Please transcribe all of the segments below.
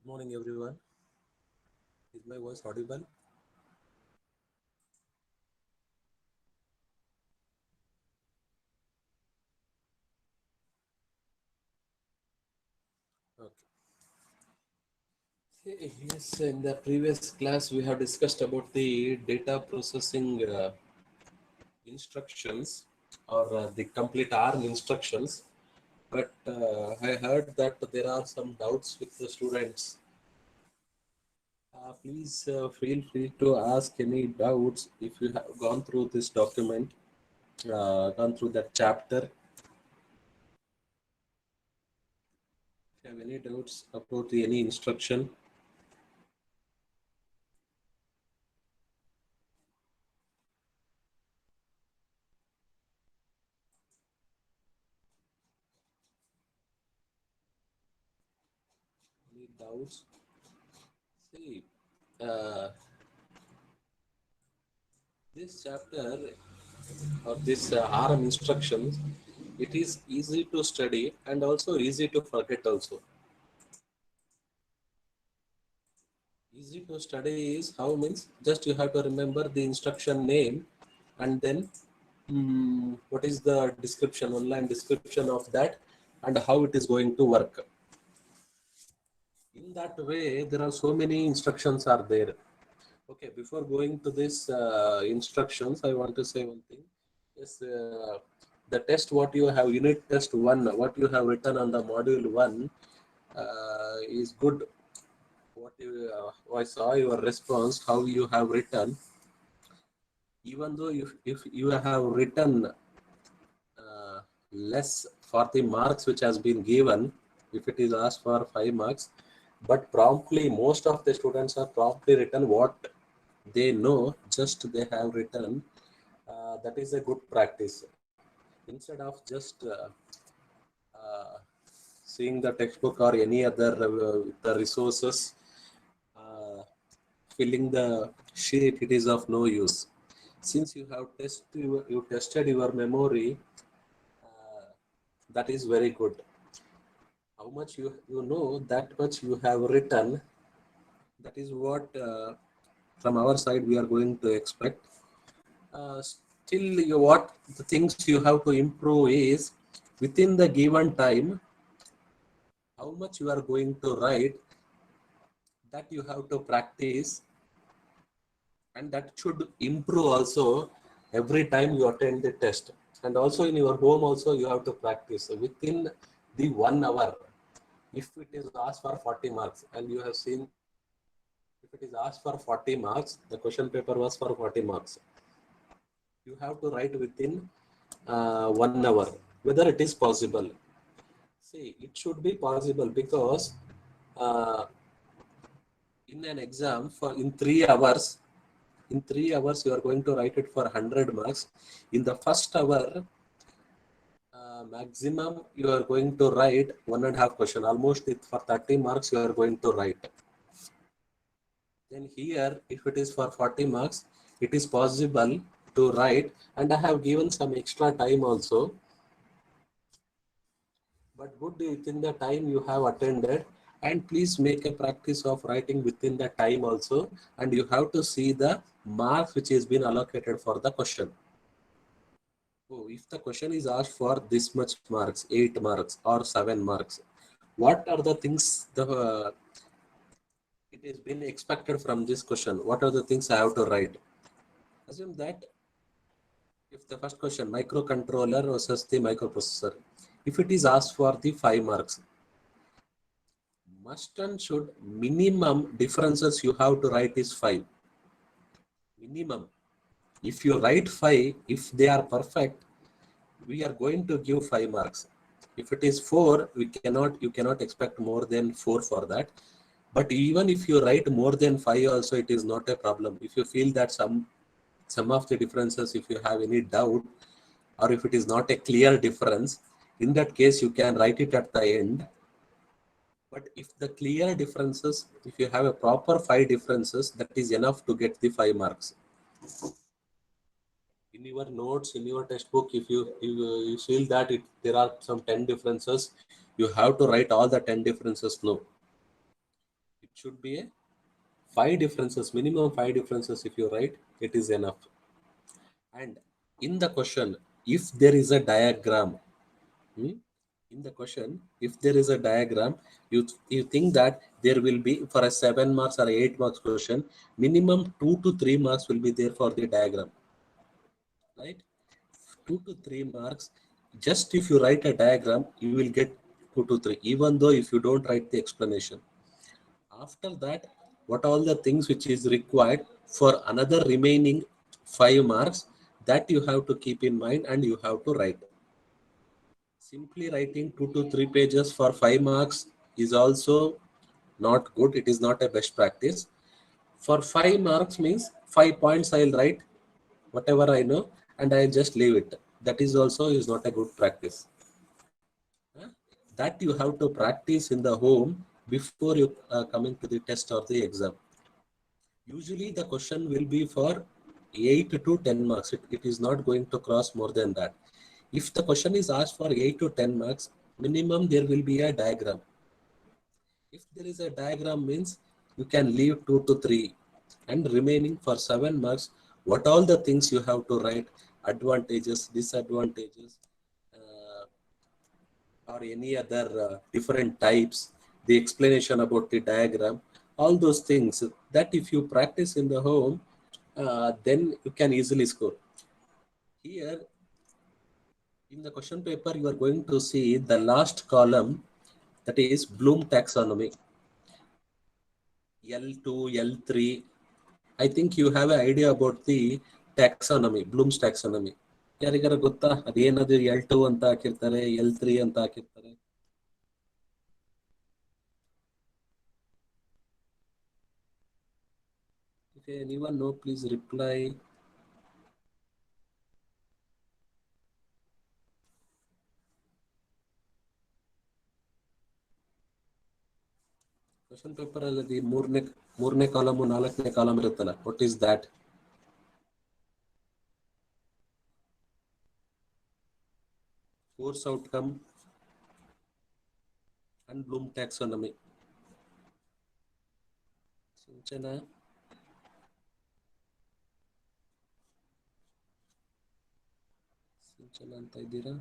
Good morning, everyone. Is my voice audible? Okay. Yes, in the previous class, we have discussed about the data processing instructions or the complete ARM instructions. But I heard that there are some doubts with the students. Please feel free to ask any doubts if you have gone through this document, gone through that chapter. If you have any doubts about any instruction, any doubts, see, uh, this chapter or this RM instructions, it is easy to study and also easy to forget also. Easy to study is how means just you have to remember the instruction name and then what is the description, online description of that and how it is going to work. In that way, there are so many instructions are there. Okay, before going to this instructions, I want to say one thing. Yes, the test what you have, unit test one, what you have written on the module one is good. What you, I saw your response, how you have written. Even though if you have written less for the marks which has been given, if it is asked for 5 marks, but promptly most of the students are promptly written what they know, just they have written. That is a good practice. Instead of just uh, seeing the textbook or any other the resources, uh, filling the sheet, it is of no use. Since you have you tested your memory, uh, that is very good. How much you know, that much you have written. That is what from our side we are going to expect. Still, what the things you have to improve is within the given time, how much you are going to write, that you have to practice, and that should improve also every time you attend the test. And also in your home also you have to practice within the 1 hour. If it is asked for 40 marks and you have seen, if it is asked for 40 marks, the question paper was for 40 marks. You have to write within 1 hour, whether it is possible. See, it should be possible because uh, in an exam for in 3 hours you are going to write it for 100 marks. In the first hour, maximum you are going to write one and a half question. Almost for 30 marks you are going to write. Then here, if it is for 40 marks, it is possible to write, and I have given some extra time also. But good within the time you have attended, and please make a practice of writing within the time also, and you have to see the marks which is been allocated for the question. So if the question is asked for this much marks, 8 marks or 7 marks, what are the things it is been expected from this question? What are the things I have to write? Assume that if the first question, microcontroller versus the microprocessor, if it is asked for the 5 marks, must and should minimum differences you have to write is 5. Minimum. If you write 5, if they are perfect, we are going to give 5 marks. If it is 4, you cannot expect more than 4 for that. But even if you write more than 5 also, it is not a problem. If you feel that some of the differences, if you have any doubt, or if it is not a clear difference, in that case you can write it at the end. But if the clear differences, if you have a proper 5 differences, that is enough to get the 5 marks. In your notes, in your textbook, if you feel that there are some 10 differences, you have to write all the 10 differences. No. should be a five differences, minimum five differences. If you write, it is enough. And in the question, if there is a diagram, hmm, in the question, if there is a diagram, you think that there will be for a 7 marks or 8 marks question, minimum 2 to 3 marks will be there for the diagram, right? 2 to 3 marks. Just if you write a diagram, you will get 2 to 3, even though if you don't write the explanation. After that, what all the things which is required for another remaining 5 marks, that you have to keep in mind and you have to write. Simply writing 2 to 3 pages for 5 marks is also not good. It is not a best practice. For 5 marks means 5 points I'll write whatever I know and I'll just leave it. That is also is not a good practice. Huh? That you have to practice in the home before you coming to the test or the exam. Usually the question will be for 8 to 10 marks. It is not going to cross more than that. If the question is asked for 8 to 10 marks, minimum there will be a diagram. If there is a diagram means you can leave 2 to 3 and remaining for 7 marks, what all the things you have to write, advantages, disadvantages, or any other different types, the explanation about the diagram, all those things that if you practice in the home, then you can easily score. Here in the question paper, you are going to see the last column, that is Bloom taxonomy, L2, L3. I think you have an idea about the taxonomy, Bloom's taxonomy. ಯಾರಿಗಾರ ಗೊತ್ತಾ ಅದೇನದು L2 ಅಂತ ಹಾಕಿರ್ತಾರೆ, L3 ಅಂತ ಹಾಕಿರ್ತಾರೆ? If anyone know, please reply. Question paper ಅಲ್ಲಿ ಮೂರನೇ column 4ನೇ ಕಾಲಮ್ ಇರುತ್ತಲ್ಲ, what is that? Course outcome and Bloom taxonomy. Sinchana, Sinchana ಅಂತ ಇದ್ದೀರಾ?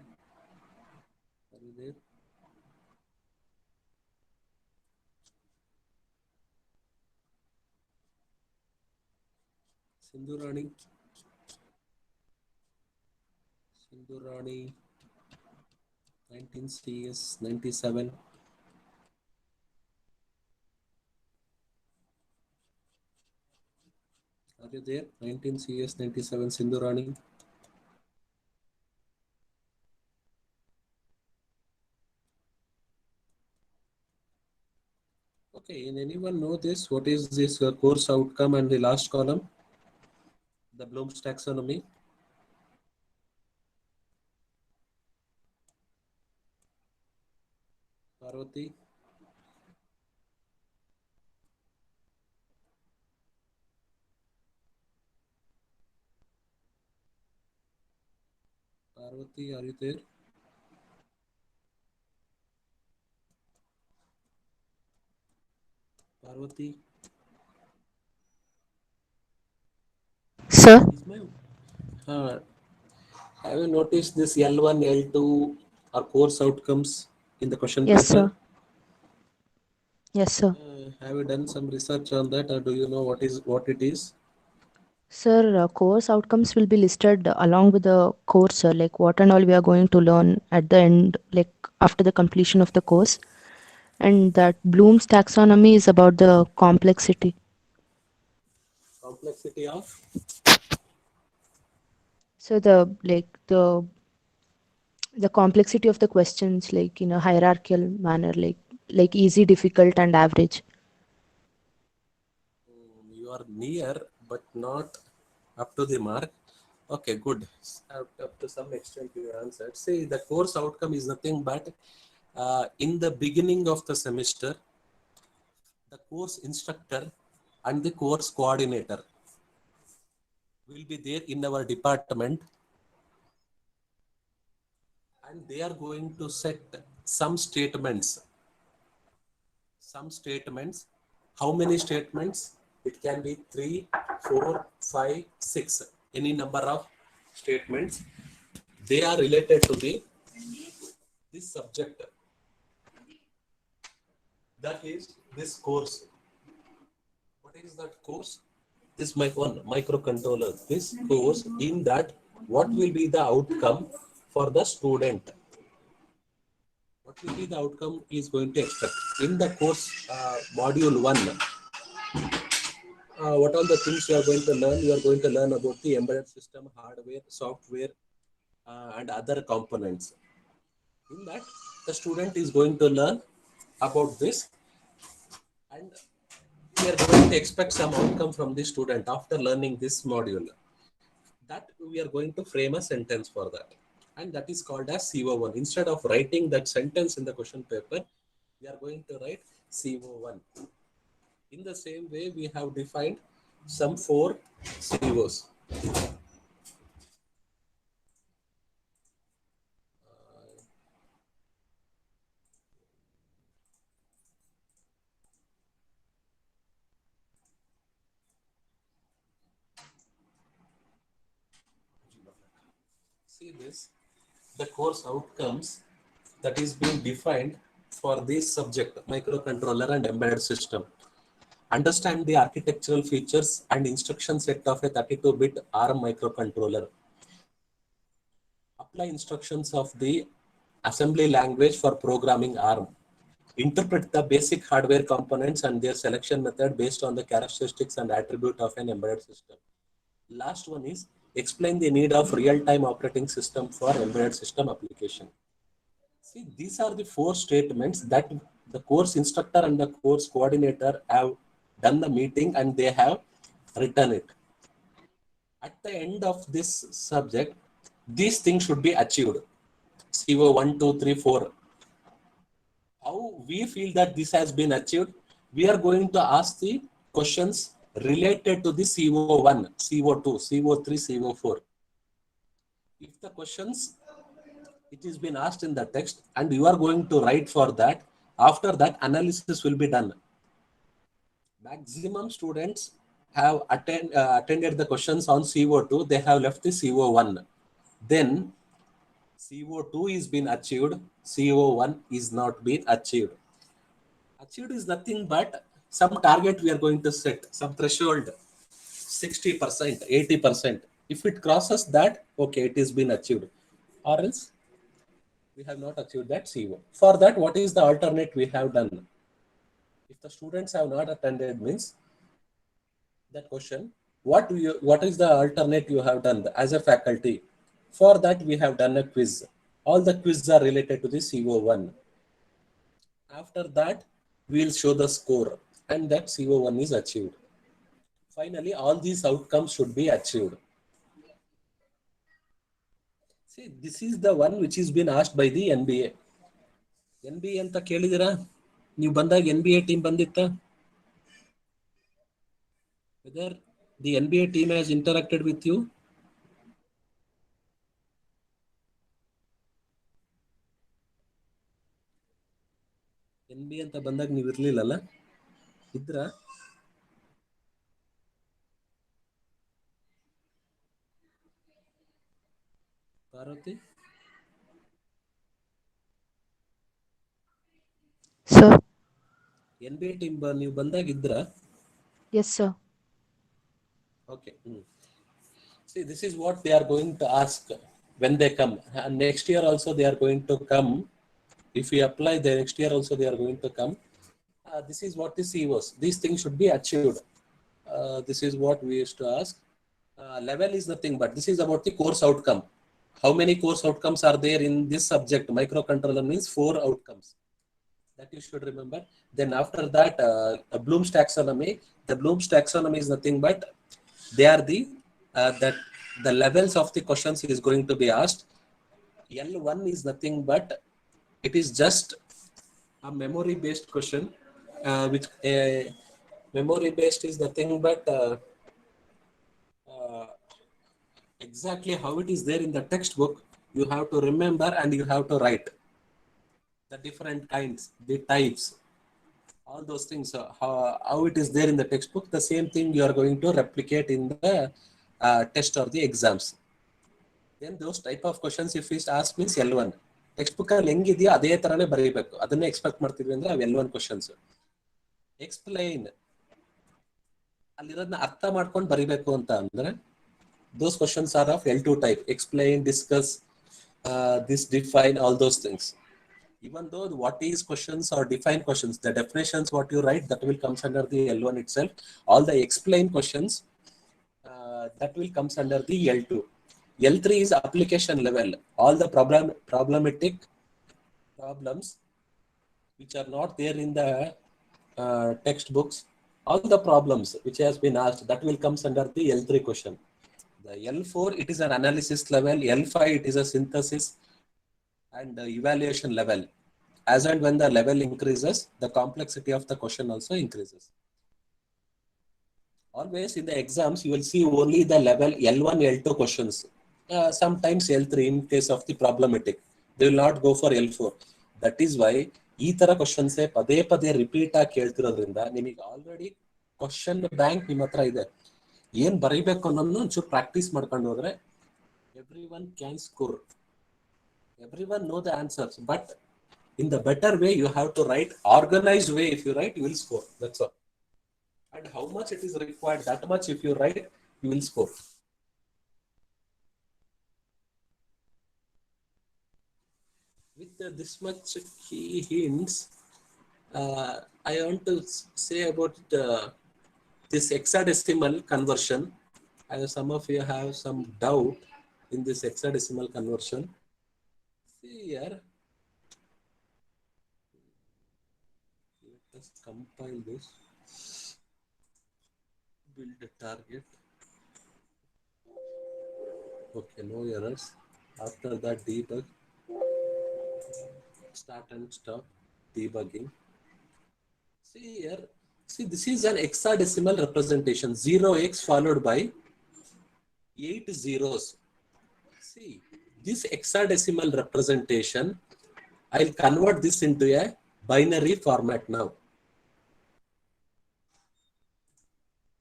ಸಿಂಧುರಾಣಿ, ಸಿಂಧುರಾಣಿ 19 CS 97. Are you there? 19 CS 97 Sindhurani. Okay, and anyone know this? What is this course outcome and the last column? The Bloom's taxonomy. Parvati. Parvati, are you there? Parvati. Sir? Have you noticed this L1, L2 or course outcomes in the question Yes, paper? sir. Yes, sir. Have you done some research on that, or do you know what it is? Sir, course outcomes will be listed along with the course, sir, like what and all we are going to learn at the end, like after the completion of the course. And that Bloom's taxonomy is about the complexity. Complexity of? So the complexity of the questions, like in a hierarchical manner, like easy, difficult, and average. You are near, but not up to the mark. Okay, good. Up to some extent you answered. See, the course outcome is nothing but in the beginning of the semester, the course instructor and the course coordinator will be there in our department, and they are going to set some statements How many statements? It can be 3, 4, 5, 6. Any number of statements. They are related to this subject. That is this course. What is that course? This microcontroller. This course, in that, what will be the outcome for the student? What will be the outcome is going to expect in the course module 1. What all the things you are going to learn? You are going to learn about the embedded system, hardware, software, and other components. In that, the student is going to learn about this, and we are going to expect some outcome from the student after learning this module. That we are going to frame a sentence for that, and that is called as CO1. Instead of writing that sentence in the question paper, we are going to write CO1. In the same way, we have defined some 4 COs. See this, the course outcomes that is being defined for this subject, microcontroller and embedded system. Understand the architectural features and instruction set of a 32-bit ARM microcontroller. Apply instructions of the assembly language for programming ARM. Interpret the basic hardware components and their selection method based on the characteristics and attribute of an embedded system. Last one is explain the need of real-time operating system for embedded system application. See, these are the 4 statements that the course instructor and the course coordinator have done the meeting and they have written it. At the end of this subject, these things should be achieved. CO 1, 2, 3, 4. How we feel that this has been achieved? We are going to ask the questions related to the CO1, CO2, CO3, CO4. If the questions, it is been asked in the text and you are going to write for that, after that analysis will be done. Maximum students have attended the questions on CO2, they have left the CO1. Then CO2 is been achieved, CO1 is not been achieved. Achieved is nothing but some target we are going to set, some threshold, 60%, 80%. If it crosses that, okay, it is been achieved. Or else, we have not achieved that CO. For that, what is the alternate we have done? If the students have not attended means, that question, what is the alternate you have done as a faculty? For that, we have done a quiz. All the quizzes are related to the CO1. After that, we will show the score and that CO1 is achieved. Finally, all these outcomes should be achieved. See, this is the one which is been asked by the NBA. NBA ಅಂತ ಕೇಳಿದಿರಾ? ನೀವು ಬಂದಾಗ NBA team ಬಂದಿತ್ತಾ? Whether the NBA team has interacted with you? NBA ಅಂತ ಬಂದಾಗ ನೀವು ಇರ್ಲಿಲ್ಲಲ್ಲ? ಇದ್ರಾ? Parvati? Sir. NBA team ನೀವು ಬಂದಾಗ ಇದ್ರಾ? Yes, sir. Okay. See, this is what they are going to ask when they come. And next year also they are going to come. If we apply the next year also they are going to come. This is what the COs. These things should be achieved. This is what we used to ask. Level is nothing but this is about the course outcome. How many course outcomes are there in this subject? Microcontroller means 4 outcomes. That you should remember. Then after that, Bloom's taxonomy. The Bloom's taxonomy is nothing but they are the levels of the questions is going to be asked. L1 is nothing but it is just a memory based question, which memory based is nothing but exactly how it is there in the textbook. You have to remember and you have to write the different kinds, the types all those things, how it is there in the textbook, the same thing you are going to replicate in the test or the exams. Then those type of questions if is asked means L1. Textbook ಅಲ್ಲಿ ಹೆಂಗಿದೆಯೋ ಅದೇ ತರನೇ ಬರೀಬೇಕು. ಅದನ್ನೇ expect ಮಾಡ್ತಿದ್ವಿ ಅಂದ್ರೆ ಅವು L1 questions. Explain ಅಲ್ಲಿರೋದನ್ನ ಅರ್ಥ ಮಾಡ್ಕೊಂಡು ಬರೀಬೇಕು ಅಂತ ಅಂದ್ರೆ those questions are of L2 type. Explain, discuss, this, define, all those things. Even though what is questions or define questions, the definitions what you write that will comes under the L1 itself. All the explain questions that will comes under the L2. L3 is application level. All the problematic problems which are not there in the textbooks, all the problems which has been asked, that will comes under the L3 question. The L4 it is an analysis level. L5 it is a synthesis and evaluation level. As and when the level increases, the complexity of the question also increases. Always in the exams you will see only the level L1, L2 questions. Sometimes L3 in case of the problematic. They will not go for L4. That is why ಈ ತರ questions ಪದೇ ಪದೇ repeat ಆಗಿ ಕೇಳ್ತಿರೋದ್ರಿಂದ ನಿಮಗೆ already question bank ನಿಮ್ಮ ಹತ್ರ ಇದೆ. ಏನ್ ಬರೀಬೇಕು ಅನ್ನೋದನ್ನ ಒಂಚೂರು ಪ್ರಾಕ್ಟೀಸ್ ಮಾಡ್ಕೊಂಡು ಹೋದ್ರೆ every one can score. Every one know the answers, but in the better way you have to write, organized way. If you write, you will score. That's all. And how much it is required, that much if you write, you will score. With this much key hints, I want to say about this hexadecimal conversion. Some of you have some doubt in this hexadecimal conversion. See here. Let's compile this. Build a target. Okay, no errors. After that, debug. Start and stop debugging. See here. See, this is an hexadecimal representation. 0x followed by 8 zeros. See, this hexadecimal representation, I'll convert this into a binary format now.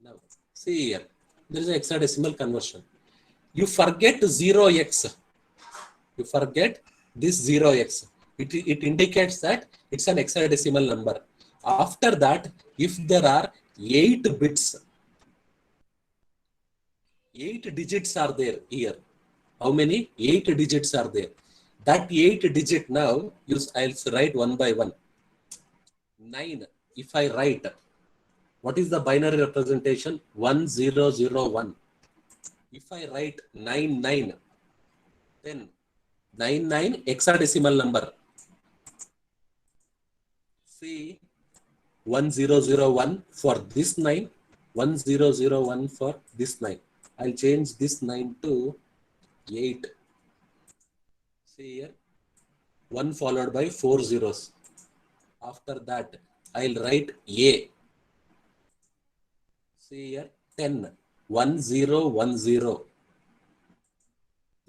Now, see here. There is a hexadecimal conversion. You forget 0x. You forget this 0x. It indicates that it's an hexadecimal number. After that, if there are 8 bits, 8 digits are there here. How many? 8 digits are there. That 8 digit now, I'll write one by one. 9. If I write, what is the binary representation? 1001. If I write 99, then 99 hexadecimal number. See, 1001 for this 9, 1001 for this 9. I'll change this 9 to 8. See here, 1 followed by 4 zeros. After that, I'll write A. See here, 10, 1010.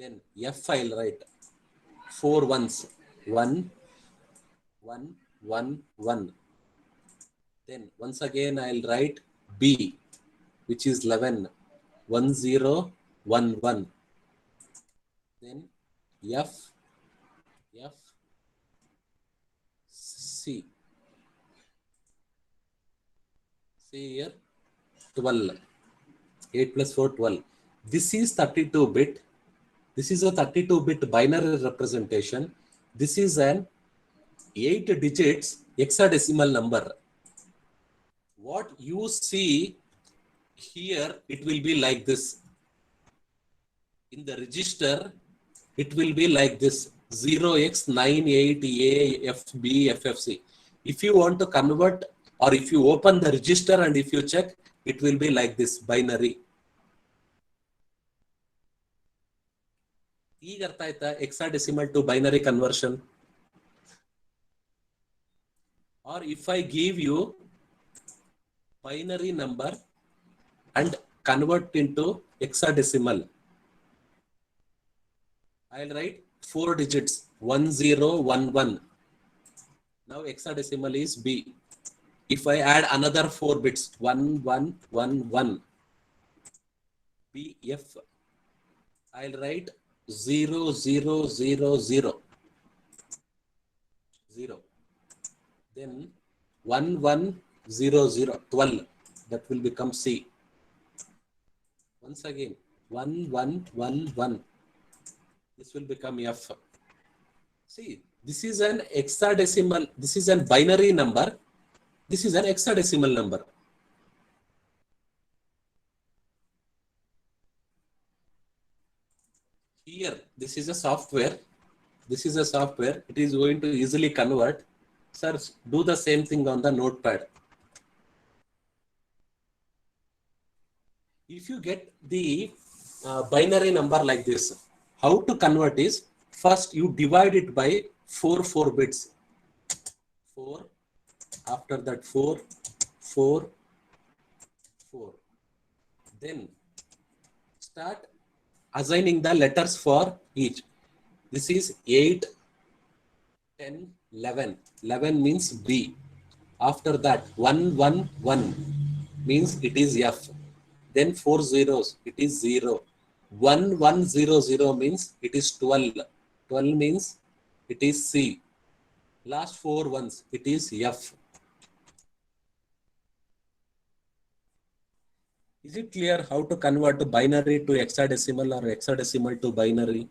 Then F I'll write 4 ones, 1, 1, 1, 1. Then once again I'll write B, which is 11, 1011. Then F, C. See here, 12. 8 plus 4, 12. This is 32-bit. This is a 32-bit binary representation. This is an 8 digits hexadecimal number. What you see here, it will be like this. In the register, it will be like this. 0x98AFB If you want to convert, or if you open the register and if you check, it will be like this binary. ಈಗ ಅರ್ಥ ಆಯ್ತಾ hexadecimal to binary conversion? Or if I give you binary number and convert into hexadecimal, I'll write 4 digits, 1011. Now hexadecimal is B. If I add another 4 bits, 1, 1, 1, 1, BF, I'll write 0, 0, 0, 0, 0. Then 1, 1, 0, 0, 12. That will become C. Once again, 1, 1, 1, 1. This will become F. See, this is an hexadecimal, this is a binary number. This is an hexadecimal number. Here, this is a software. This is a software. It is going to easily convert. Sir, do the same thing on the notepad. If you get the binary number like this, how to convert is, first you divide it by 4 bits. 4, after that 4, 4, 4. Then start assigning the letters for each. This is 8, 10, 11. 11 means B. After that 1, 1, 1 means it is F. Then 4 zeros, it is 0. 1, 1, 0, 0 means it is 12. 12 means it is C. Last 4 ones, it is F. Is it clear how to convert to binary to hexadecimal or hexadecimal to binary?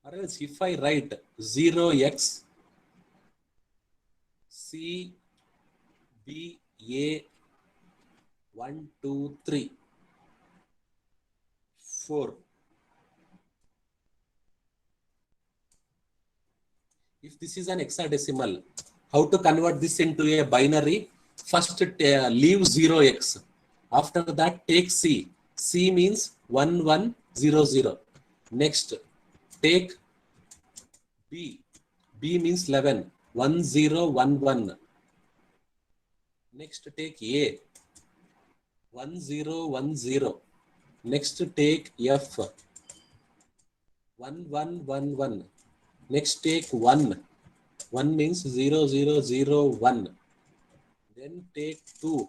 Or else if I write 0x C B A 1, 2, 3, 4. If this is an hexadecimal, how to convert this into a binary? First leave 0x. After that take C. C means 1, 1, 0, 0. Next take B. B means 11. 1, 0, 1, 1. Next take A. 1, 0, 1, 0. Next take F. 1, 1, 1, 1. Next take 1. 1 means 0, 0, 0, 1. Then take 2.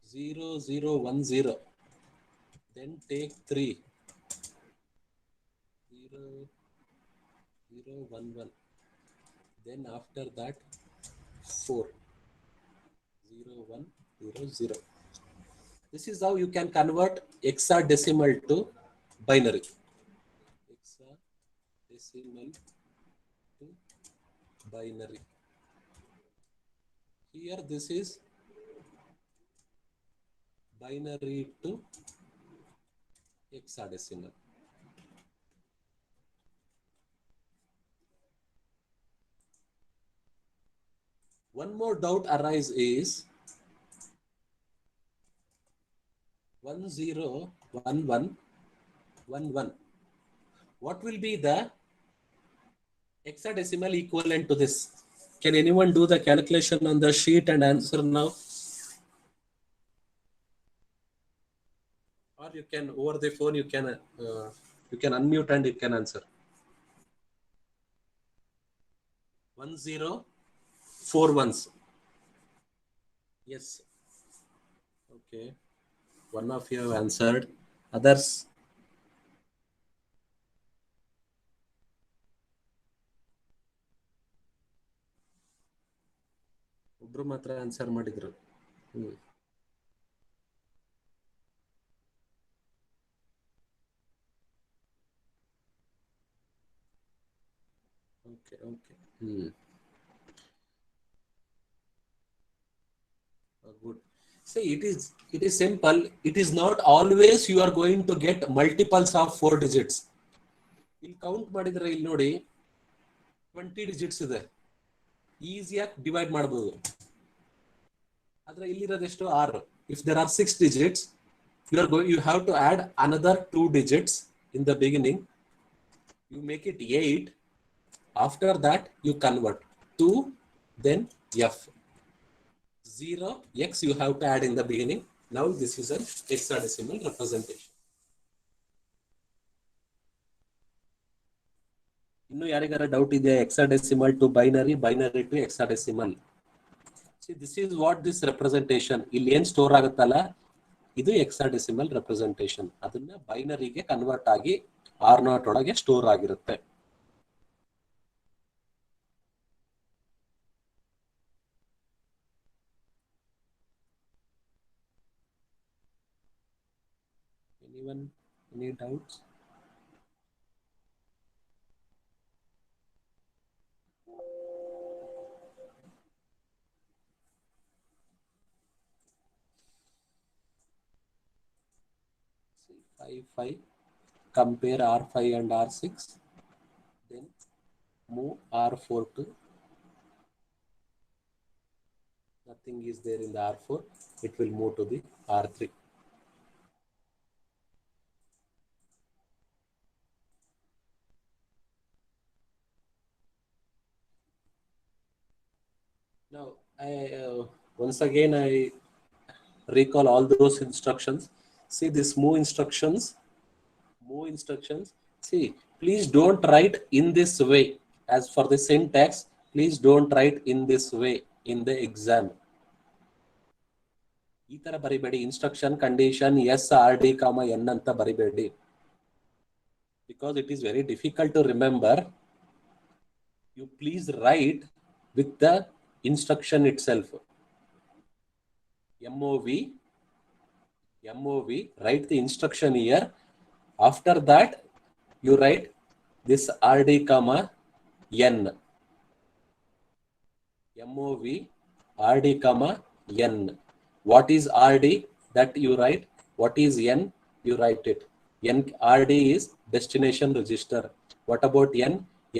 0, 0, 1, 0. Then take 3. 0, 0, 1, 1. Then after that 4. 0, 1, 0, 0. This is how you can convert hexadecimal to binary. Hexadecimal to binary. Here this is binary to hexadecimal. One more doubt arises is 1, 0, 1, 1, 1, 1. What will be the hexadecimal equivalent to this? Can anyone do the calculation on the sheet and answer now? Or you can, over the phone, you can unmute and you can answer. 1, 0, 4 ones. Yes. Okay. One of you have answered. Others? ಒಬ್ರು ಮಾತ್ರ answer ಮಾಡಿದ್ರು. Okay, okay. Good. See, it is simple. It is not always you are going to get multiples of 4 digits. ಇಲ್ಲಿ count ಮಾಡಿದ್ರೆ ಇಲ್ಲಿ ನೋಡಿ 20 digits ಇದೆ. ಈಸಿಯಾಗಿ divide ಮಾಡಬಹುದು. ಆದ್ರೆ ಇಲ್ಲಿರೋದೆಷ್ಟು 6. If there are 6 digits, you have to add another 2 digits in the beginning. You make it 8. After that, you convert 2, then F. 0, X you have to add in the beginning. Now this is an hexadecimal representation. ಇನ್ನು ಯಾರಿಗಾರ doubt ಇದೆಯಾ? Hexadecimal to binary, binary to hexadecimal. See, this is what this representation ಇಲ್ಲಿ ಏನ್ store ಆಗುತ್ತಲ್ಲ, ಇದು hexadecimal representation. ಅದನ್ನ ಬೈನರಿಗೆ convert ಆಗಿ R0 ಒಳಗೆ ಸ್ಟೋರ್ ಆಗಿರುತ್ತೆ. Anyone, any doubts? See, 5, compare R5 and R6, then move R4 to, nothing is there in the R4, it will move to the R3. Now, once again I recall all those instructions. See this move instructions. See, please don't write in this way. As for the syntax, please don't write in this way in the exam. ಈ ತರ ಬರಿಬೇಡಿ. Instruction condition S R D comma N ಅಂತ ಬರಿಬೇಡಿ. Because it is very difficult to remember. You please write with the instruction itself. MOV, write the instruction here. After that, you write this RD comma N. MOV RD comma N. What is RD? That you write. What is N? You write it. RD is destination register. What about N?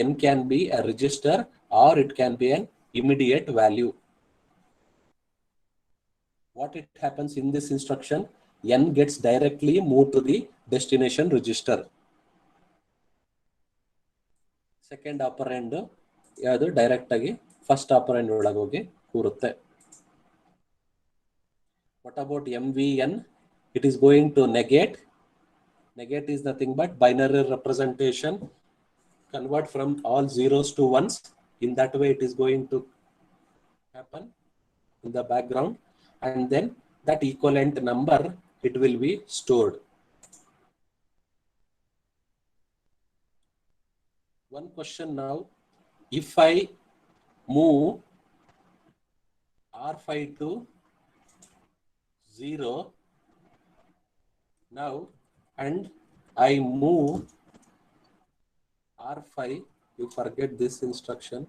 N can be a register or it can be an immediate value. What it happens in this instruction? N gets directly moved to the destination register. Second operand ಯಾವುದು direct ಆಗಿ first ಆಪರೆಂಡ್ ಒಳಗೆ ಹೋಗಿ ಕೂರುತ್ತೆ. What about MVN? It is going to negate. Negate is nothing but binary representation. Convert from all zeros to ones. In that way, it is going to happen in the background. And then that equivalent number, it will be stored. One question now, if I move R5 to 0 now and I move R5, you forget this instruction.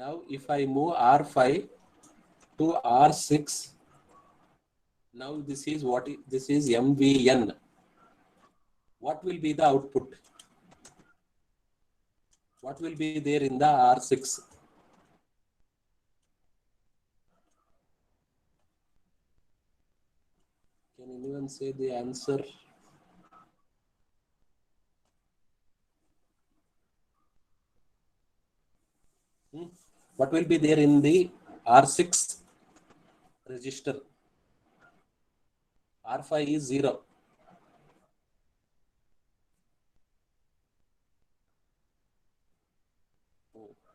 Now if I move R5 to R6, now this is what this is MVN. What will be the output? What will be there in the R6? Can anyone say the answer? What will be there in the R6 register? R5 is 0.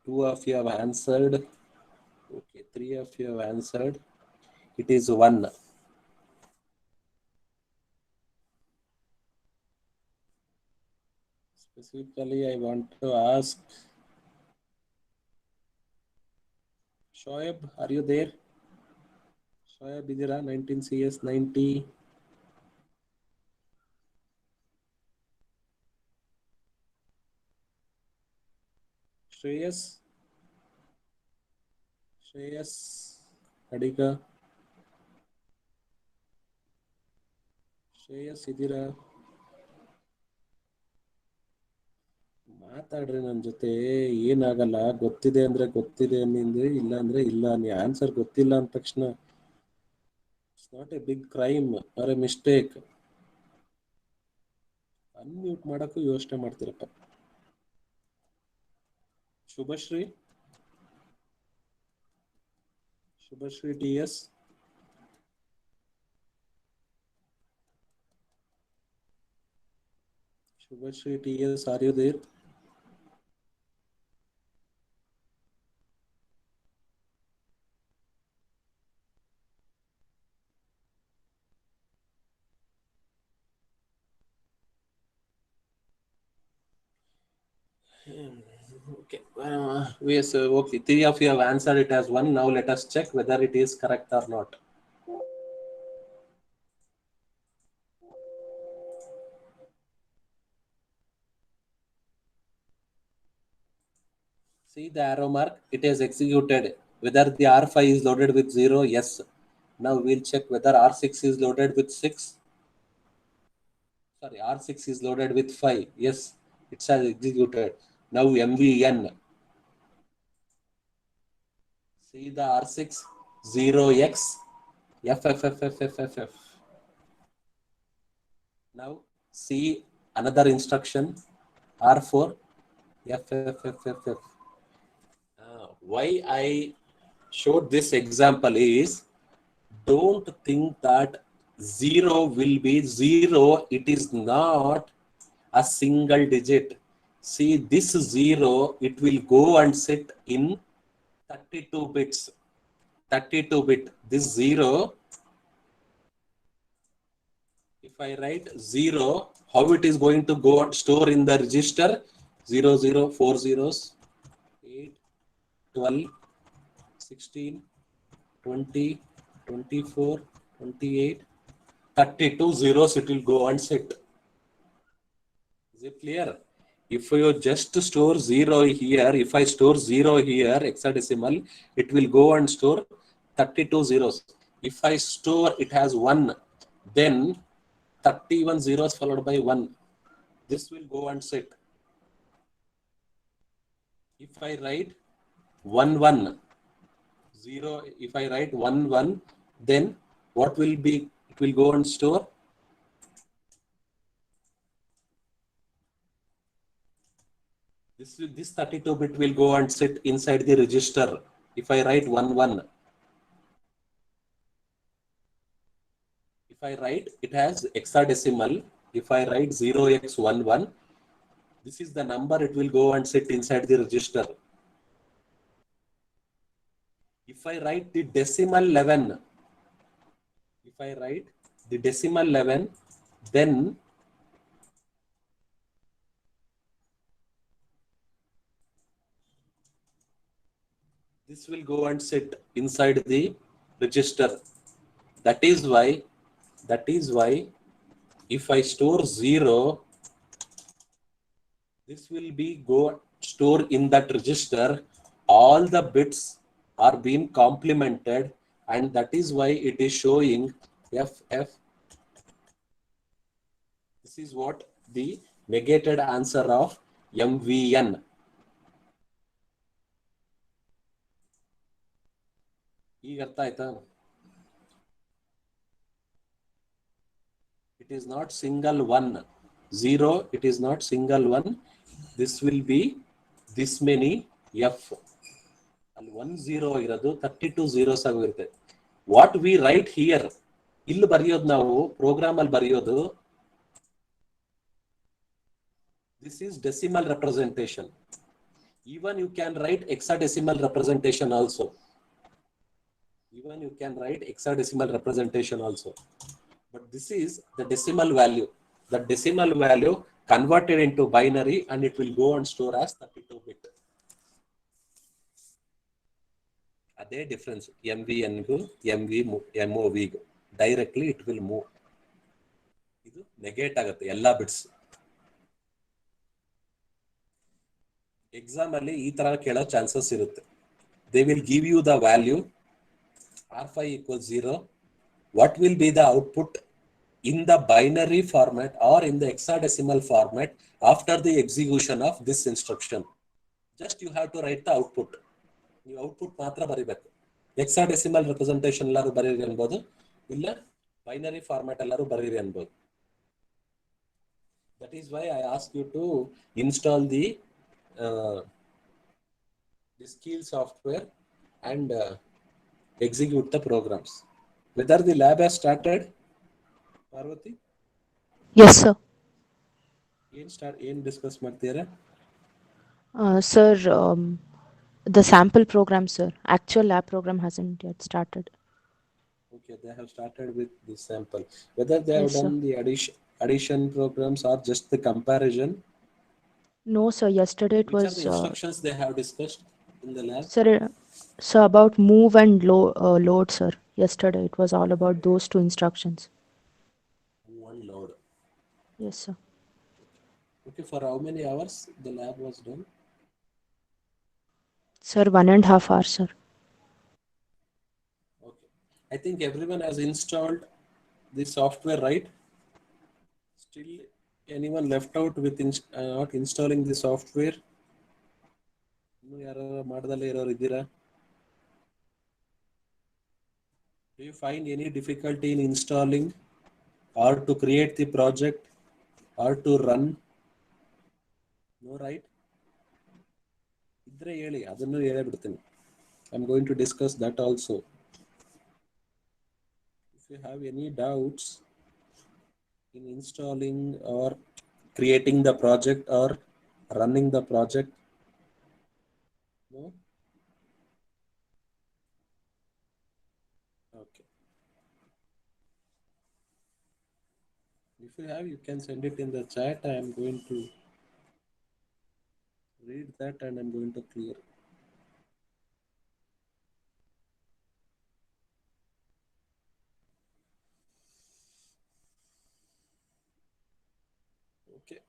Two of you have answered. Okay, three of you have answered. It is 1. Specifically, I want to ask Shoaib, are you there? Shoaib idira 19 CS 90. Shreyas Adika. Shreyas idira. ಮಾತಾಡ್ರಿ ನನ್ನ ಜೊತೆ. ಏನಾಗಲ್ಲ, ಗೊತ್ತಿದೆ ಅಂದ್ರೆ ಗೊತ್ತಿದೆ ಅನ್ನಿಂದ್ರೆ, ಇಲ್ಲ ಅಂದ್ರೆ ಇಲ್ಲ. ನೀ ಆನ್ಸರ್ ಗೊತ್ತಿಲ್ಲ ಅಂದ ತಕ್ಷಣ it's not a big crime or a mistake. Unmute ಮಾಡಕ್ಕೂ ಯೋಚನೆ ಮಾಡ್ತೀರಪ್ಪ. Shubhashree TS. Shubhashri TS, are you there? Okay. Yes, okay. Three of you have answered it as one. Now let us check whether it is correct or not. See the arrow mark, it is executed. Whether the R5 is loaded with 0, yes. Now we'll check whether R6 is loaded with 6. Sorry, R6 is loaded with 5. Yes, it has executed. Now MVN. See the R6, 0x, FFFFFFF. Now see another instruction, R4, FFFFF. Why I showed this example is, don't think that 0 will be 0. It is not a single digit. See this 0, it will go and sit in 32 bits. 32 bit. This 0, if I write 0, how it is going to go and store in the register? 0, 0, 4 zeros, 8, 12, 16, 20, 24, 28, 32 zeros it will go and sit. Is it clear? If you just store 0 here, if I store 0 here, hexadecimal, it will go and store 32 zeros. If I store it has 1, then 31 zeros followed by 1. This will go and sit. If I write 1, 1, 0, if I write 1, 1, then what will be? It will go and store. This 32 bit will go and sit inside the register. If I write 1, 1, if I write it has hexadecimal, if I write 0x11, this is the number it will go and sit inside the register. If I write the decimal 11, if I write the decimal 11, then this will go and sit inside the register. That is why if I store 0, this will be go store in that register. All the bits are being complemented, and that is why it is showing FF. This is what the negated answer of MVN. ಈಗ ಅರ್ಥ ಆಯ್ತಾ? It is not single one. 0, it is not single one. This will be this many F. ಅಲ್ಲಿ 1 0 ಇರೋದು 32 zeros ಆಗಿರುತ್ತೆ. What we right here, ಇಲ್ಲಿ ಬರೆಯೋದು ನಾವು program ಅಲ್ಲಿ ಬರೆಯೋದು, this is decimal representation. even you can write hexadecimal representation also. Even you can write hexadecimal representation also. But this is the decimal value. The decimal value converted into binary, and it will go and store as 32 bit. ಅದೇ difference MVNಗೂ MOVಗೂ. Directly it will move. ಇದು negate ಆಗುತ್ತೆ ಎಲ್ಲಾ bits. Exam ಅಲ್ಲಿ ಈ ತರ ಕೇಳೋ ಚಾನ್ಸಸ್ ಇರುತ್ತೆ. They will give you the value R5 equals 0. What will be the output in the binary format or in the hexadecimal format after the execution of this instruction? Just you have to write the output. ನೀವು output ಮಾತ್ರ ಬರೀಬೇಕು. Hexadecimal representation ಎಲ್ಲರೂ ಬರೀರಿ ಅನ್ಬೋದು, ಇಲ್ಲ binary format ಎಲ್ಲರೂ ಬರೀರಿ ಅನ್ಬೋದು. That is why I ask you to install the Skill software and execute the programs. Whether the lab has started, Parvati? Yes, sir. ಏನ್ ಡಿಸ್ಕಸ್ ಮಾಡ್ತೀರಾ? Sir, the sample program, sir. Actual lab program hasn't yet started. Okay, they have started with the sample. Whether they have Yes, sir. done the addition programs or just the comparison, No, sir. Yesterday it which are the was, instructions they have discussed in the lab? sir. So about move and load, sir. Yesterday it was all about those two instructions. One load. Yes, sir. Okay, for how many hours the lab was done? Sir, 1.5 hours, sir. Okay. I think everyone has installed the software, right? Still, anyone left out with not installing the software? ಇನ್ನು ಯಾರು ಮಾಡ್ದಲ್ಲೇ ಇರೋರು ಇದ್ದೀರಾ? Do you find any difficulty in installing or to create the project or to run? No, right? ಇದ್ರೆ ಹೇಳಿ, ಅದನ್ನು ಹೇಳೇ ಬಿಡ್ತೀನಿ. I'm going to discuss that also. If you have any doubts in installing or creating the project or running the project, no? Okay. If you have, you can send it in the chat. I am going to read that and I'm going to clear. Okay.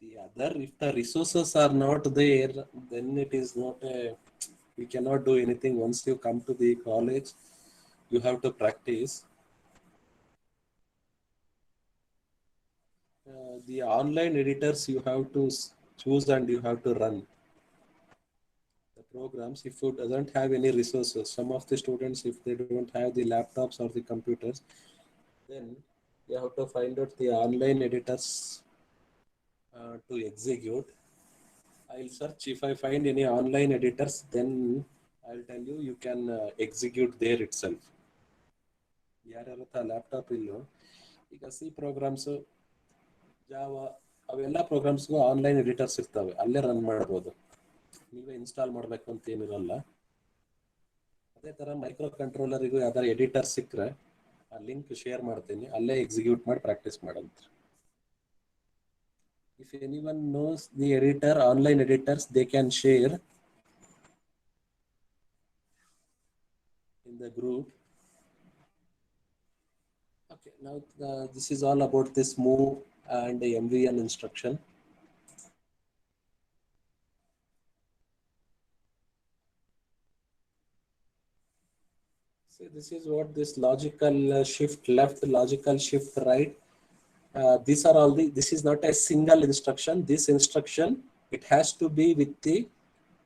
The other, if the resources are not there, then it is not a, you cannot do anything. Once you come to the college, you have to practice. The online editors you have to choose and you have to run the programs. If you doesn't have any resources, some of the students, if they don't have the laptops or the computers, then you have to find out the online editors to execute. I'll search. If I find any online editors, then I'll tell you, you can execute there itself. ಯಾರ್ಯಾರ ಹತ್ರ laptop ಇಲ್ಲೋ, ಈಗ C programmes, Java, ಅವೆಲ್ಲ ಪ್ರೋಗ್ರಾಮ್ಸ್ಗೂ online editors ಇರ್ತವೆ, ಅಲ್ಲೇ run ಮಾಡ್ಬೋದು. ನೀವೇ install ಮಾಡಬೇಕು ಅಂತ ಏನಿರಲ್ಲ. ಅದೇ ಥರ ಮೈಕ್ರೋ ಕಂಟ್ರೋಲರಿಗೂ ಯಾವ್ದಾರು ಎಡಿಟರ್ ಸಿಕ್ಕರೆ ಆ ಲಿಂಕ್ ಶೇರ್ ಮಾಡ್ತೀನಿ, ಅಲ್ಲೇ ಎಕ್ಸಿಕ್ಯೂಟ್ ಮಾಡಿ ಪ್ರಾಕ್ಟೀಸ್ ಮಾಡಂತ. If anyone knows the editor, online editors, they can share in the group. Okay, now this is all about this move and the MVN instruction. So this is what this logical shift left, logical shift right. These are all the, this is not a single instruction. This instruction, it has to be with the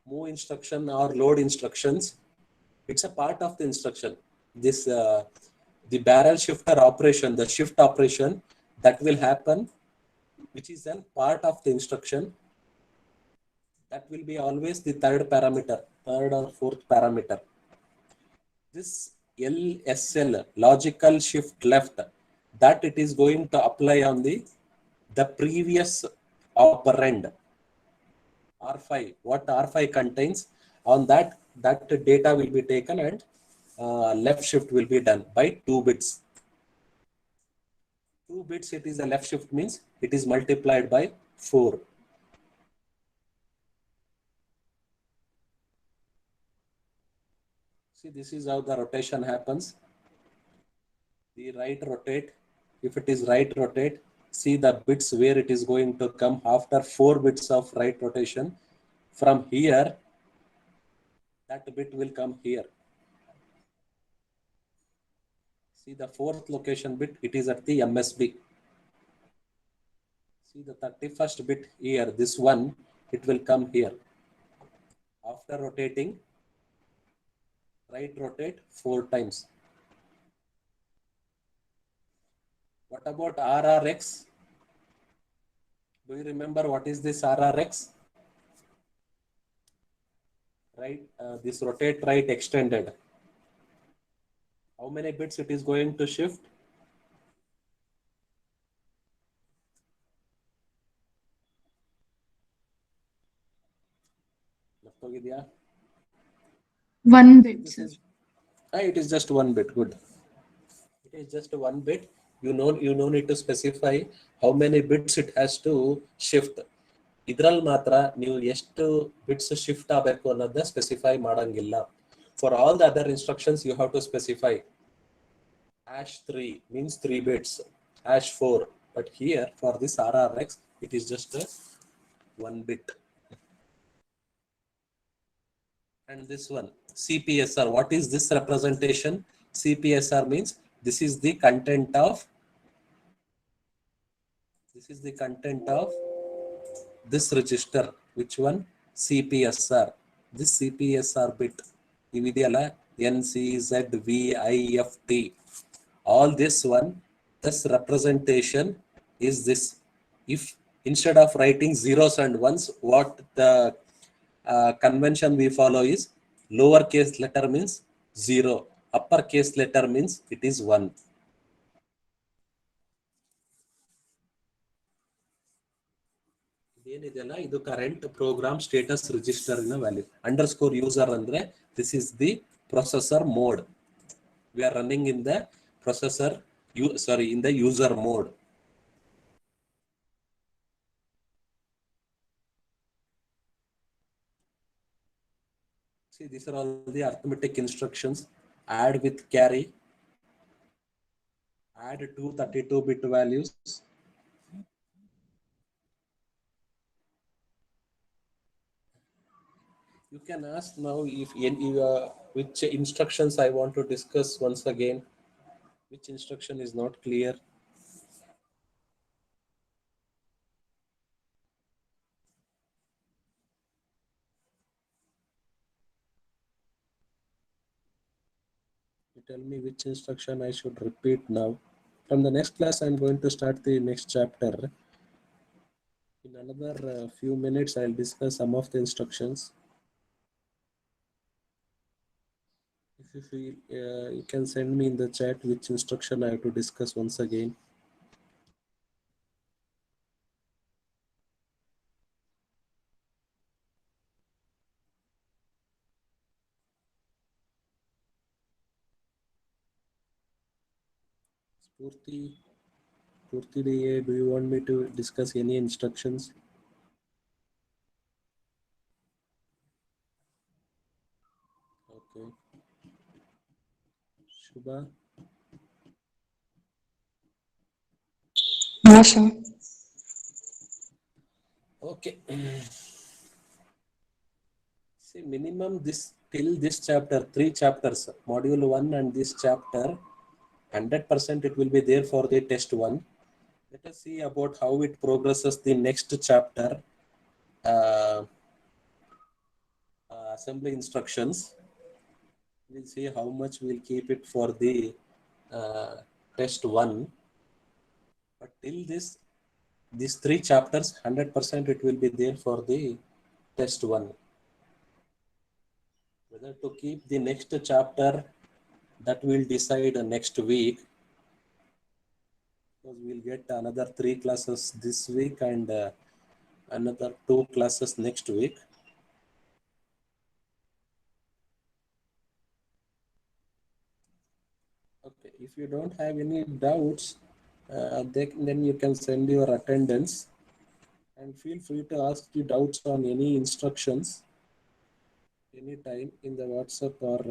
move instruction or load instructions. It's a part of the instruction. This the barrel shifter operation, the shift operation that will happen, which is a part of the instruction. That will be always the third parameter, third or fourth parameter. This LSL, logical shift left, that it is going to apply on the previous operand R5. What R5 contains, on that data will be taken and left shift will be done by 2 bits. 2 bits, it is a left shift, means it is multiplied by 4. See, this is how the rotation happens. The right rotate, if it is right rotate, see the bits where it is going to come after 4 bits of right rotation. From here, that bit will come here. See the 4th location bit, it is at the MSB. See the 31st bit here, this one, it will come here. After rotating, right rotate 4 times. What about RRX? Do you remember what is this RRX? Right, this rotate right extended. How many bits it is going to shift? Vidya? One bit, This sir. is it is just one bit. Good. It is just one bit. You no need to specify how many bits it has to shift. ಇದ್ರಲ್ಲಿ ಮಾತ್ರ ನೀವು ಎಷ್ಟು bits shift ಆಗಬೇಕು ಅನ್ನೋದನ್ನ specify ಮಾಡಂಗಿಲ್ಲ. For all the other instructions you have to specify #3 means 3 bits, #4, but here for this RRX it is just a 1 bit. And this one CPSR, what is this representation? CPSR means this is the content of this register. Which one? CPSR. This CPSR bit ಇವಿದೆಯಲ್ಲ NCZVIFT, all this one, this representation is this. If instead of writing zeros and ones, what the convention we follow is lowercase letter means 0, uppercase letter means it is 1. ಏನಿದೆಯಲ್ಲ ಇದು current program status register ಇನ value. Underscore user ಅಂದ್ರೆ this is the processor mode. We are running in the processor in the user mode. See, these are all the arithmetic instructions. Add with carry, add two 32-bit values, you can ask now if any which instructions I want to discuss once again, which instruction is not clear. You tell me which instruction I should repeat now. From the next class I'm going to start the next chapter. In another few minutes I'll discuss some of the instructions. If you feel you can send me in the chat which instruction I have to discuss once again. Purti DA, do you want me to discuss any instructions? Okay. Shubha? No, sir. Okay. See, minimum this till this chapter, 3 chapters, module 1 and this chapter, 100% it will be there for the test 1. Let us see about how it progresses the next chapter, assembly instructions. We'll see how much we'll keep it for the test 1. But till this, these 3 chapters, 100% it will be there for the test 1. Whether to keep the next chapter, that will decide next week. Because we'll get another 3 classes this week and another 2 classes next week. Okay, if you don't have any doubts, then you can send your attendance and feel free to ask the doubts on any instructions anytime in the WhatsApp or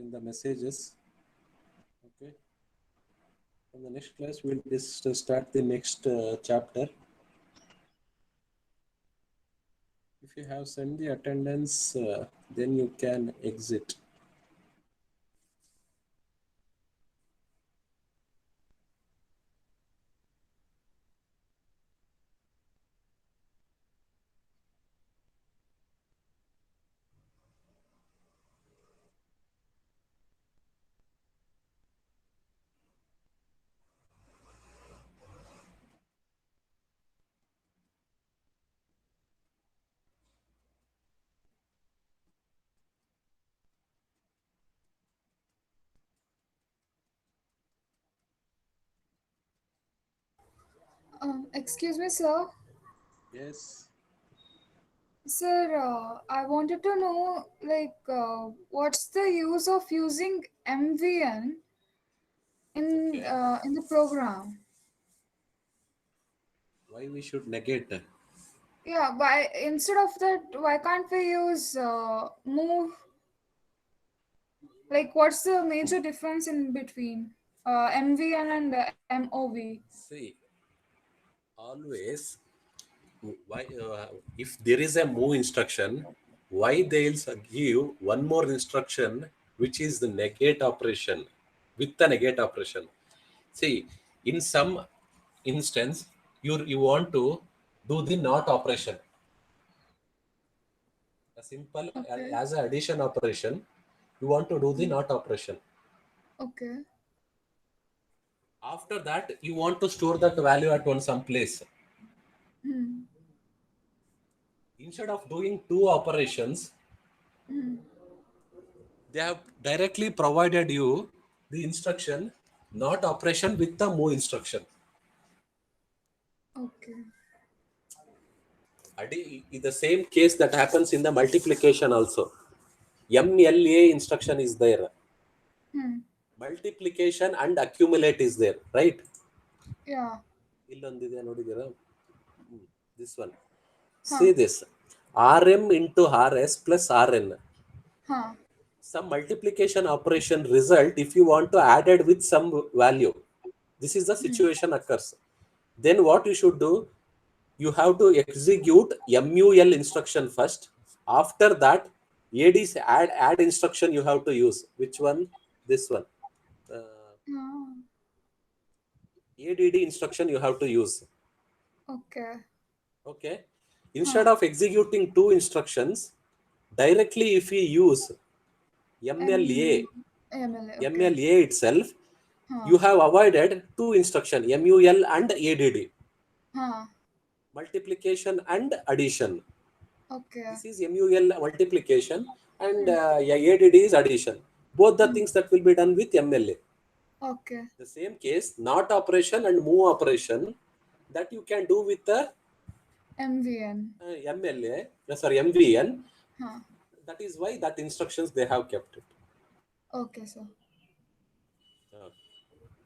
in the messages. Okay. In the next class, we'll just start the next chapter. If you have sent the attendance, then you can exit. Excuse me, sir. Yes. Sir, I wanted to know, what's the use of using MVN Okay. in the program? Why we should negate? Yeah, why instead of that, why can't we use move? Like, what's the major difference in between MVN and MOV? See, always why if there is a move instruction, why they'll give one more instruction which is the negate operation with the negate operation. See, in some instance, you want to do the not operation, a simple Okay, as an addition operation. You want to do the not operation. okay, After that, you want to store that value at one some place. hmm. Instead of doing two operations, they have directly provided you the instruction not operation with the move instruction. Okay, The same case that happens in the multiplication also. MLA instruction is there. hmm. Multiplication and accumulate is there, right? Yeah, ಇಲ್ಲೊಂದಿದೆ ನೋಡಿದ್ದೀರಾ? This one. huh, See this. RM into RS plus RN. huh, Some multiplication operation result if you want to add it with some value. This is the situation occurs. Then what you should do, you have to execute MUL instruction first. After that, AD's add instruction you have to use. Which one? This one. huh. ADD instruction you have to use. Okay, Okay. huh. Instead of executing two instructions, directly if we use MLA, MLA, okay, MLA itself, huh, you have avoided two instruction MUL and ADD, huh. multiplication and addition. Okay, This is MUL multiplication and ADD is addition. Both the things that will be done with MLA. okay, The same case, not operation and move operation that you can do with the MVN, MLA, sorry, MVN. huh. That is why that instructions they have kept it. Okay, sir. Uh,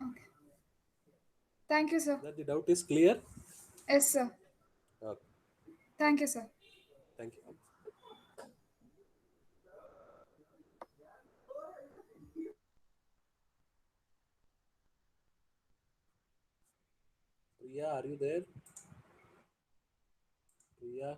Okay. Thank you, sir. that the doubt is clear. Yes, sir. Uh, Thank you, sir. Thank you. Priya, are you there? Priya.